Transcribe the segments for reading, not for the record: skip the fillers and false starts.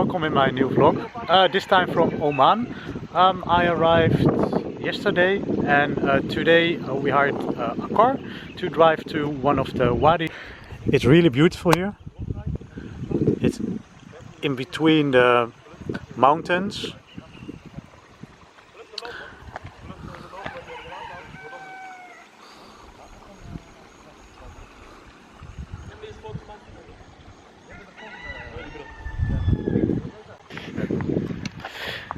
welcome in my new vlog. This time from Oman. I arrived yesterday and today we hired a car to drive to one of the Wadi. It's really beautiful here. It's in between the mountains.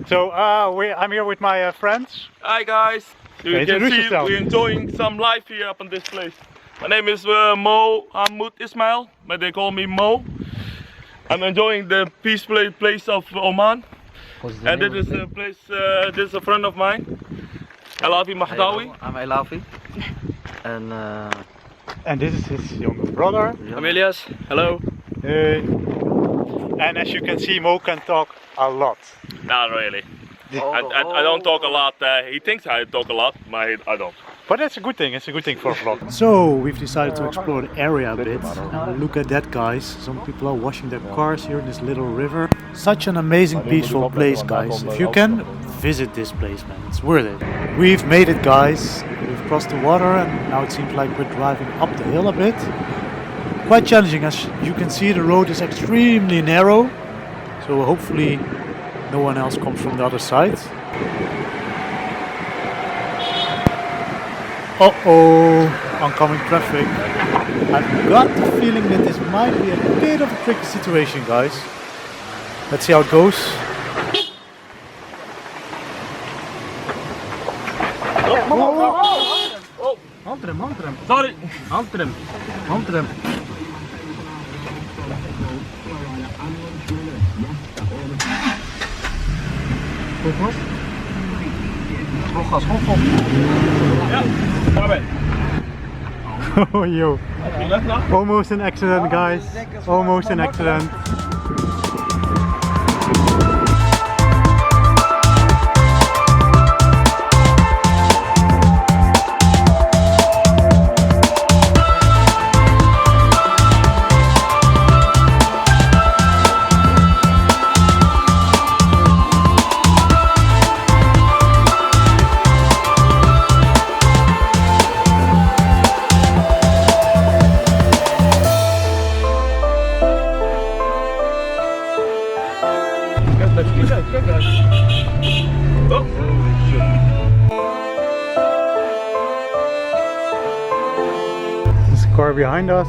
So I'm here with my friends. Hi guys, you can see we're enjoying some life here up on this place. My name is Mo Hamoud Ismail, but they call me Mo. I'm enjoying the peaceful place of Oman. And this is a place, this is a friend of mine, Elafi Mahdawi. I'm Elafi. And this is his younger brother. I'm Elias, hello. Hey. And as you can see, Mo can talk a lot. Not really. I don't talk a lot. He thinks I talk a lot, but I don't. But that's a good thing. It's a good thing for a vlog. So we've decided to explore the area a bit. And look at that, guys. Some people are washing their cars here in this little river. Such an amazing, peaceful place, guys. If you can, visit this place, man. It's worth it. We've made it, guys. We've crossed the water and now it seems like we're driving up the hill a bit. Quite challenging, as you can see. The road is extremely narrow. So hopefully no one else comes from the other side. Uh-oh, oncoming traffic. I've got the feeling that this might be a bit of a tricky situation, guys. Let's see how it goes. Sorry. Oh, yo. Almost an accident, guys. Almost an accident. There's a car behind us.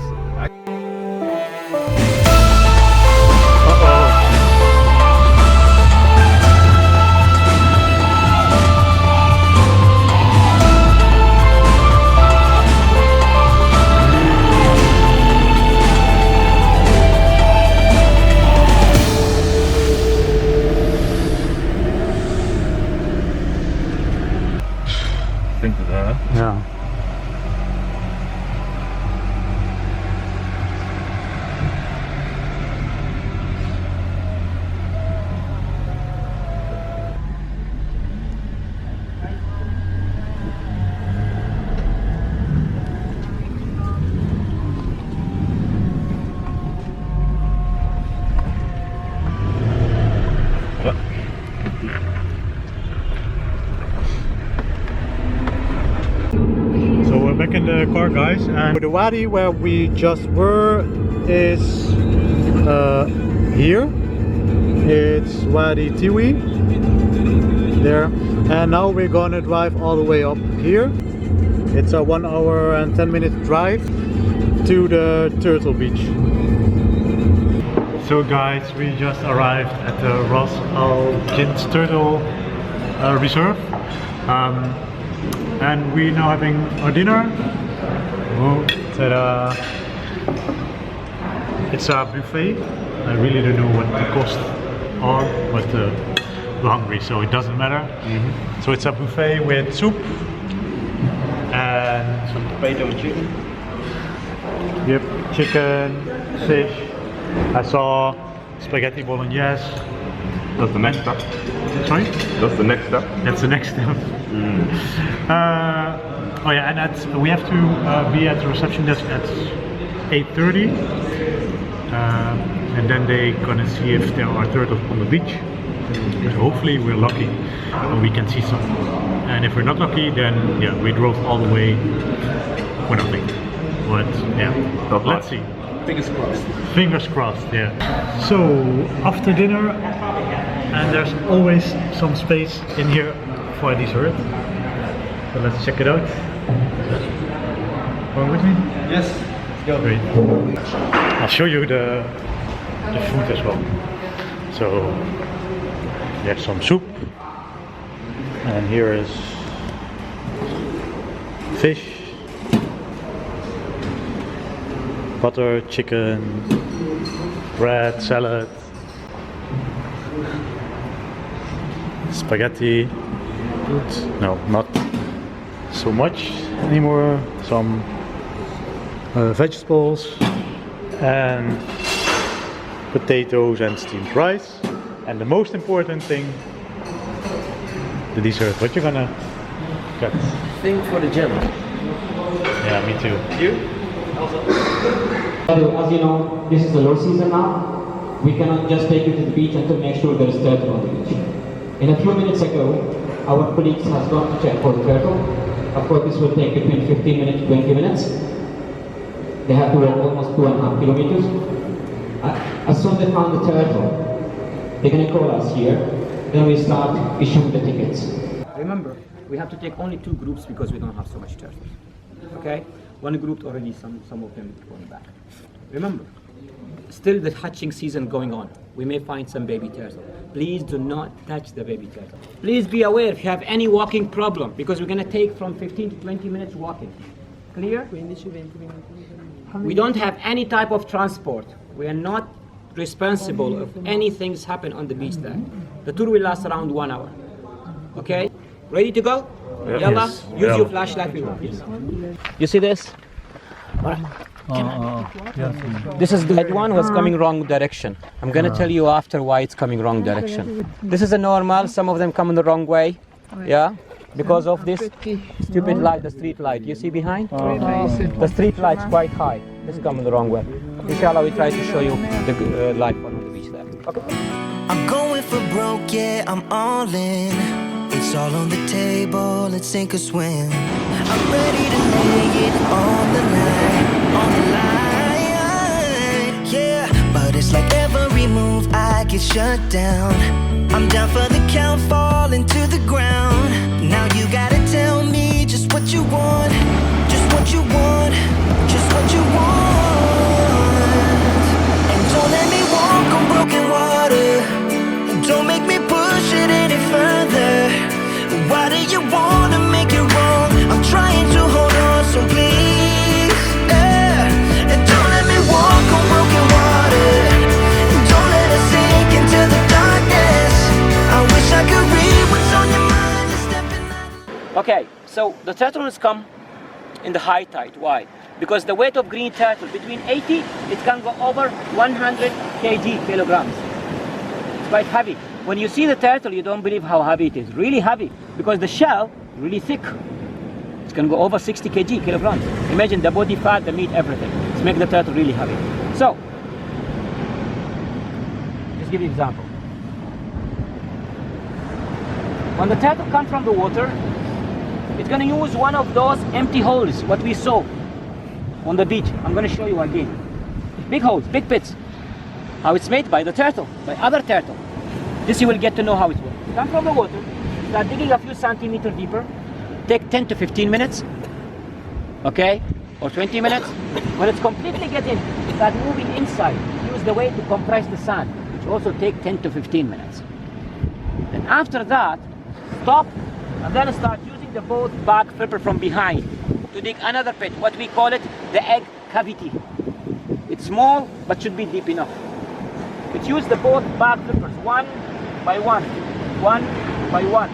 Think of that. Yeah. Back in the car, guys, and the wadi where we just were is here. It's Wadi Tiwi there, and now we're gonna drive all the way up here. It's a 1 hour and 10-minute drive to the Turtle Beach. So guys, we just arrived at the Ras Al Jins Turtle Reserve. And we're now having our dinner. Oh, ta-da! It's a buffet. I really don't know what the costs are, but we're hungry, so it doesn't matter. So it's a buffet with soup and Some potato and chicken. Yep, chicken, fish. I saw spaghetti bolognese. That's the next step. Sorry? That's the next step. That's the next step. Oh yeah, and we have to be at the reception desk at 8:30. and then they're gonna see if there are turtles on the beach. But hopefully we're lucky and we can see some. And if we're not lucky, then yeah, we drove all the way for nothing. But yeah, let's see. Fingers crossed. Fingers crossed, yeah. So after dinner, and there's always some space in here for a dessert. So let's check it out. Going with me? Yes, let's go. Great. I'll show you the food as well. So there's some soup, and here is fish, butter, chicken, bread, salad, spaghetti. No, not so much anymore. Some vegetables and potatoes and steamed rice. And the most important thing, the dessert. What you gonna get? Thing for the gym. Yeah, me too. You? As you know, this is the low season now. We cannot just take you to the beach until make sure there is turtle on the beach. In a few minutes ago, our colleagues has gone to check for the turtle. Of course, this will take between 15 minutes to 20 minutes. They have to walk almost 2.5 kilometers. As soon as they found the turtle, they're going to call us here. Then we start issuing the tickets. Remember, we have to take only 2 groups because we don't have so much turtles. Okay? One group already, some of them going back. Remember, still the hatching season going on. We may find some baby turtle. Please do not touch the baby turtle. Please be aware if you have any walking problem, because we're going to take from 15 to 20 minutes walking. Clear? We don't have any type of transport. We are not responsible if anything happen on the beach there. The tour will last around 1 hour. Okay? Ready to go? Yalla, Yes. use your flashlight. You see this? This is the red one was coming wrong direction. I'm gonna tell you after why it's coming wrong direction. This is a normal, some of them come in the wrong way. Yeah? Because of this stupid light, the street light. You see behind? The street light's quite high. This is coming the wrong way. Inshallah, we try to show you the light one on the beach there. Okay. I'm going for broke, yeah, I'm all in. It's all on the table, let's sink or swim. I'm ready to lay it on the line, yeah. But it's like every move I get shut down. I'm down for the count, falling to the ground. Now you gotta tell me just what you want, just what you want, just what you want. And don't let me walk on broken water. Don't make me push it any further. Why do you wanna make it wrong? I'm trying to hold on, so please, yeah. And don't let me walk on broken water. Don't let us sink into the darkness. I wish I could read what's on your mind and step in that. Okay, so the turtle has come in the high tide. Why? Because the weight of green turtle between 80, it can go over 100 kilograms. It's quite heavy. When you see the turtle, you don't believe how heavy it is. Really heavy, because the shell is really thick. It can go over 60 kilograms. Imagine the body fat, the meat, everything. It's make the turtle really heavy. So, just give you an example. When the turtle comes from the water, it's going to use one of those empty holes, what we saw on the beach. I'm going to show you again. Big holes, big pits. How it's made by the turtle, by other turtle. This you will get to know how it works. Come from the water, start digging a few centimeters deeper, take 10 to 15 minutes, okay, or 20 minutes. When it's completely get in, start moving inside. Use the weight to compress the sand, which also take 10 to 15 minutes. Then after that, stop, and then start using the both back flipper from behind to dig another pit, what we call it the egg cavity. It's small, but should be deep enough. It use the both back flippers, one by one, one by one.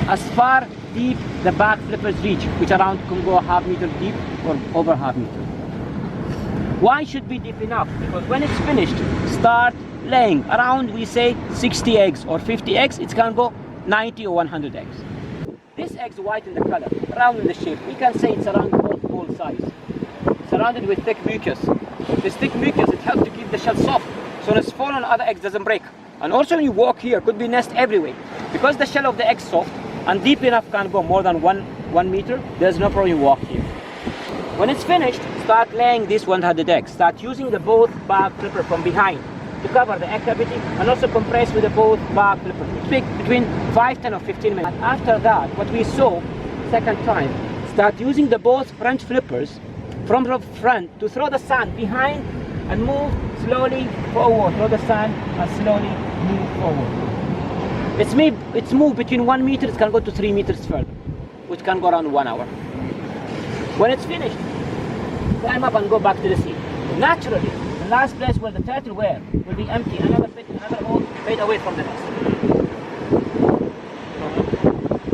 As far deep the back flippers reach, which around can go half meter deep or over half meter. Why should be deep enough? Because when it's finished, start laying around, we say 60 eggs or 50 eggs, it can go 90 or 100 eggs. This egg's white in the color, round in the shape. We can say it's around ball size. It's surrounded with thick mucus. This thick mucus, it helps to keep the shell soft, so when it's fallen, other eggs doesn't break. And also when you walk here, could be nest everywhere. Because the shell of the egg is soft and deep enough can go more than one meter, there's no problem you walk here. When it's finished, start laying this one-headed egg. Start using the both barb flipper from behind to cover the egg cavity and also compress with the both barb flipper. Take between 5, 10 or 15 minutes. And after that, what we saw second time, start using the both front flippers from the front to throw the sand behind and move slowly forward. Throw the sand and slowly move forward. It's moved between 1 meter, it can go to 3 meters further, which can go around 1 hour. When it's finished, climb up and go back to the sea. Naturally, the last place where the turtle were will be empty, another pit, another hole, fade away from the nest.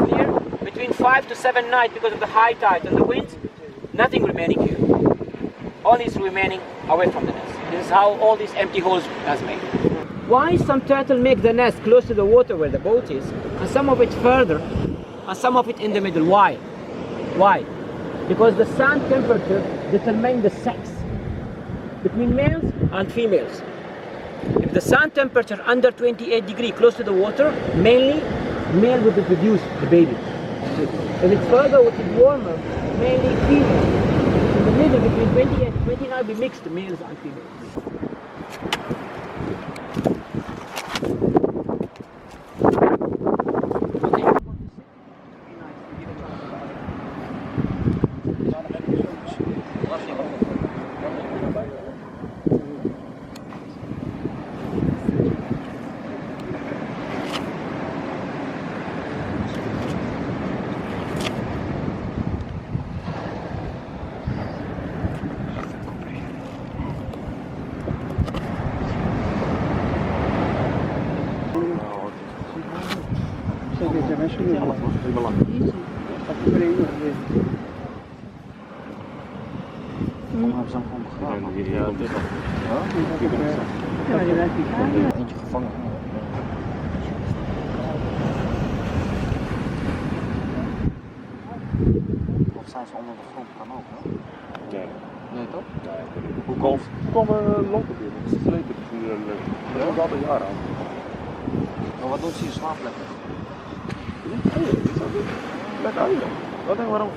Here, between 5 to 7 nights, because of the high tide and the winds, nothing remaining here. All is remaining away from the nest. This is how all these empty holes has made. Why some turtle make the nest close to the water where the boat is, and some of it further, and some of it in the middle? Why? Why? Because the sand temperature determines the sex between males and females. If the sand temperature under 28 degrees close to the water, mainly male will produce the baby. If it's further, which is warmer, mainly female. In the middle, between 28 and 29, we mix the males and females. Eentje gevangen. Of zijn ze onder de grond? Kan ook, hè? Nee. Nee, toch? Hoe kwam lopen binnen? Ze slepen natuurlijk. Dat is altijd jaren aan. Maar wat doen ze hier slaaplekker? Lekker uit. Wat denk je waarom?